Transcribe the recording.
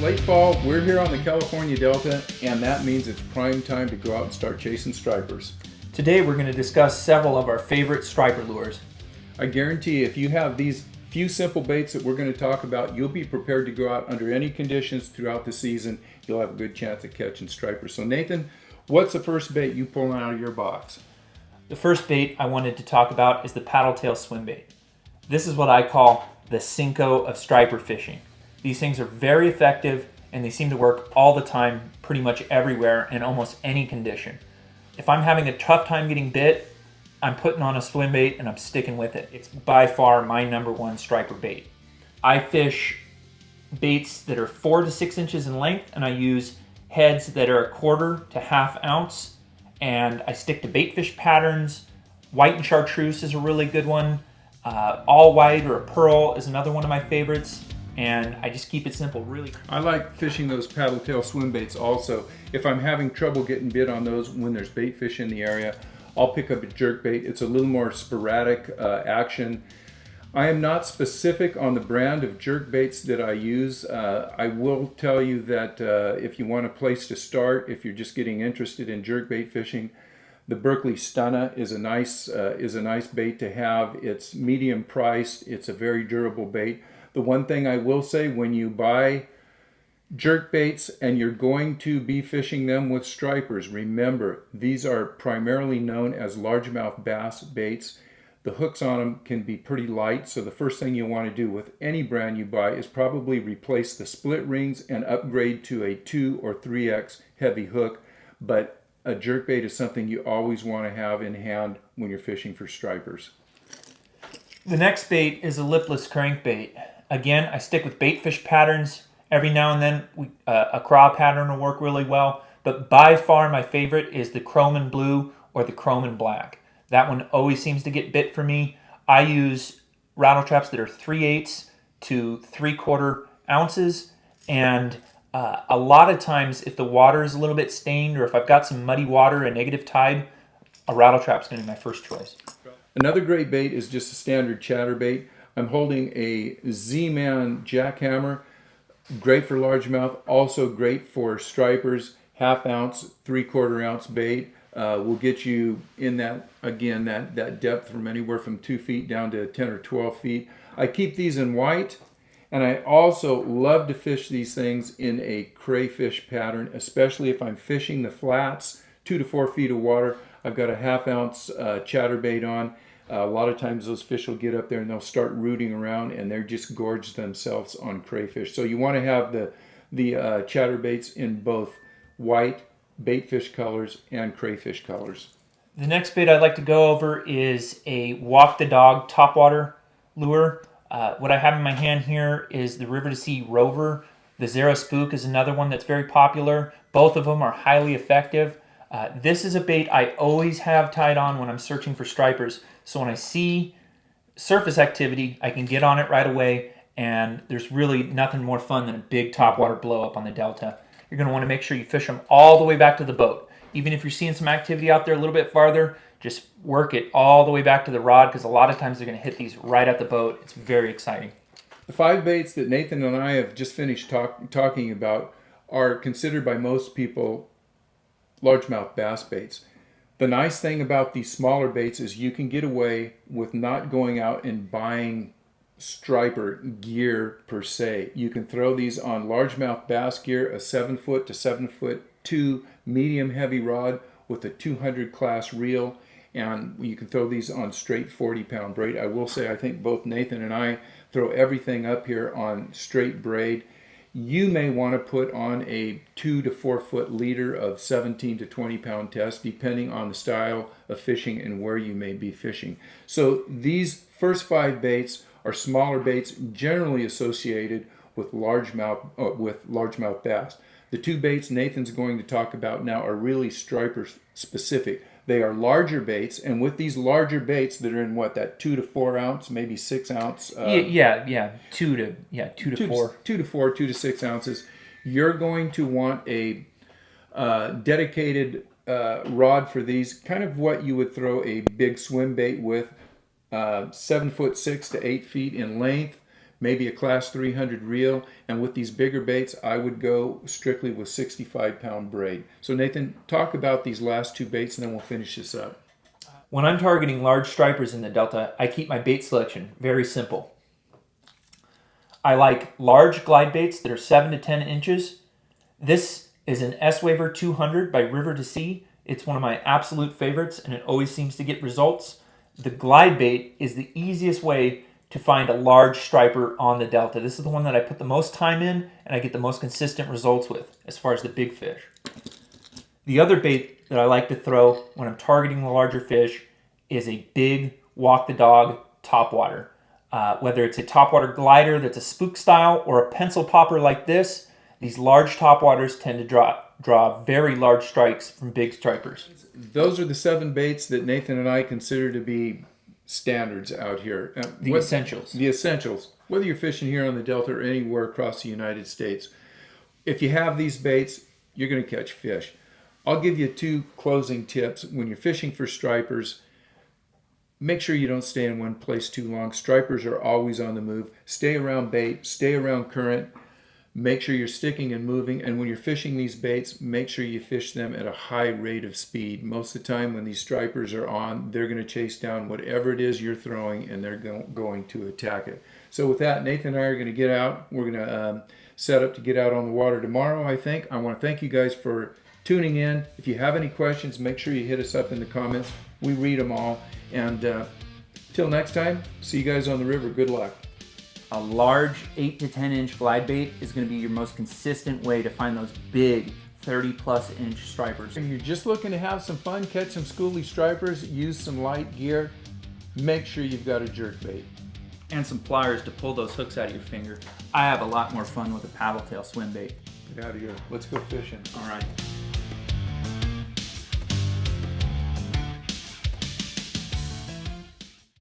late fall, we're here on the California Delta, and that means it's prime time to go out and start chasing stripers. Today we're going to discuss several of our favorite striper lures. I guarantee if you have these few simple baits that we're going to talk about, you'll be prepared to go out under any conditions throughout the season. You'll have a good chance of catching stripers. So Nathan, what's the first bait you pull out of your box? The first bait I wanted to talk about is the Paddletail Swimbait. This is what I call the Cinco of striper fishing. These things are very effective and they seem to work all the time, pretty much everywhere in almost any condition. If I'm having a tough time getting bit, I'm putting on a swim bait and I'm sticking with it. It's by far my number one striper bait. I fish baits that are 4 to 6 inches in length, and I use heads that are 1/4 to 1/2 ounce, and I stick to baitfish patterns. White and chartreuse is a really good one. All white or a pearl is another one of my favorites, and I just keep it simple, really. I like fishing those paddletail swim baits also. If I'm having trouble getting bit on those when there's bait fish in the area, I'll pick up a jerk bait. It's a little more sporadic action. I am not specific on the brand of jerk baits that I use. I will tell you that if you want a place to start, if you're just getting interested in jerk bait fishing, the Berkley Stunna is a nice bait to have. It's medium priced. It's a very durable bait. The one thing I will say, when you buy jerk baits and you're going to be fishing them with stripers, remember these are primarily known as largemouth bass baits. The hooks on them can be pretty light, so the first thing you want to do with any brand you buy is probably replace the split rings and upgrade to a 2 or 3x heavy hook. But a jerk bait is something you always want to have in hand when you're fishing for stripers. The next bait is a lipless crankbait. Again, I stick with baitfish patterns. Every now and then a craw pattern will work really well, but by far my favorite is the chrome and blue or the chrome and black. That one always seems to get bit for me. I use rattle traps that are 3/8 to 3/4 ounces, and a lot of times if the water is a little bit stained or if I've got some muddy water, a negative tide, a rattle trap's going to be my first choice. Another great bait is just a standard chatterbait. I'm holding a Z-Man jackhammer. Great for largemouth, also great for stripers. 1/2 ounce, 3/4 ounce bait will get you in that, again, that depth from anywhere from 2 feet down to 10 or 12 feet. I keep these in white, and I also love to fish these things in a crayfish pattern, especially if I'm fishing the flats, 2 to 4 feet of water. I've got a 1/2 ounce chatterbait on. A lot of times those fish will get up there and they'll start rooting around and they're just gorge themselves on crayfish. So you want to have the chatterbaits in both white, baitfish colors, and crayfish colors. The next bait I'd like to go over is a walk the dog topwater lure. What I have in my hand here is the River to Sea Rover. The Zara Spook is another one that's very popular. Both of them are highly effective. This is a bait I always have tied on when I'm searching for stripers. So when I see surface activity, I can get on it right away, and there's really nothing more fun than a big topwater blow up on the Delta. You're going to want to make sure you fish them all the way back to the boat. Even if you're seeing some activity out there a little bit farther, just work it all the way back to the rod, because a lot of times they're going to hit these right at the boat. It's very exciting. The 5 baits that Nathan and I have just finished talking about are considered by most people largemouth bass baits. The nice thing about these smaller baits is you can get away with not going out and buying striper gear per se. You can throw these on largemouth bass gear, a 7-foot to 7'2" medium heavy rod with a 200 class reel, and you can throw these on straight 40-pound braid. I will say I think both Nathan and I throw everything up here on straight braid. You may want to put on a 2 to 4 foot leader of 17 to 20 pound test, depending on the style of fishing and where you may be fishing. So these first 5 baits are smaller baits generally associated with largemouth bass. The 2 baits Nathan's going to talk about now are really striper specific. They are larger baits, and with these larger baits that are in that 2 to 4 ounce, maybe 6 ounce. 2 to 4. 2 to 4, 2 to 6 ounces. You're going to want a dedicated rod for these, kind of what you would throw a big swim bait with, 7'6" to 8 feet in length, maybe a class 300 reel, and with these bigger baits, I would go strictly with 65-pound braid. So Nathan, talk about these last two baits and then we'll finish this up. When I'm targeting large stripers in the Delta, I keep my bait selection very simple. I like large glide baits that are 7 to 10 inches. This is an S-Waver 200 by River to Sea. It's one of my absolute favorites and it always seems to get results. The glide bait is the easiest way to find a large striper on the Delta. This is the one that I put the most time in and I get the most consistent results with as far as the big fish. The other bait that I like to throw when I'm targeting the larger fish is a big walk the dog topwater. Whether it's a topwater glider that's a spook style or a pencil popper like this, these large topwaters tend to draw very large strikes from big stripers. Those are the 7 baits that Nathan and I consider to be standards out here. The essentials. The essentials. Whether you're fishing here on the Delta or anywhere across the United States, if you have these baits, you're going to catch fish. I'll give you 2 closing tips. When you're fishing for stripers, make sure you don't stay in one place too long. Stripers are always on the move. Stay around bait, stay around current. Make sure you're sticking and moving. And when you're fishing these baits, make sure you fish them at a high rate of speed. Most of the time when these stripers are on, they're going to chase down whatever it is you're throwing and they're going to attack it. So with that, Nathan and I are going to get out. We're going to set up to get out on the water tomorrow, I think. I want to thank you guys for tuning in. If you have any questions, make sure you hit us up in the comments. We read them all. And till next time, see you guys on the river. Good luck. A large 8 to 10 inch glide bait is going to be your most consistent way to find those big 30+ inch stripers. If you're just looking to have some fun, catch some schoolie stripers, use some light gear, make sure you've got a jerk bait. And some pliers to pull those hooks out of your finger. I have a lot more fun with a paddletail swim bait. Get out of here. Let's go fishing. All right.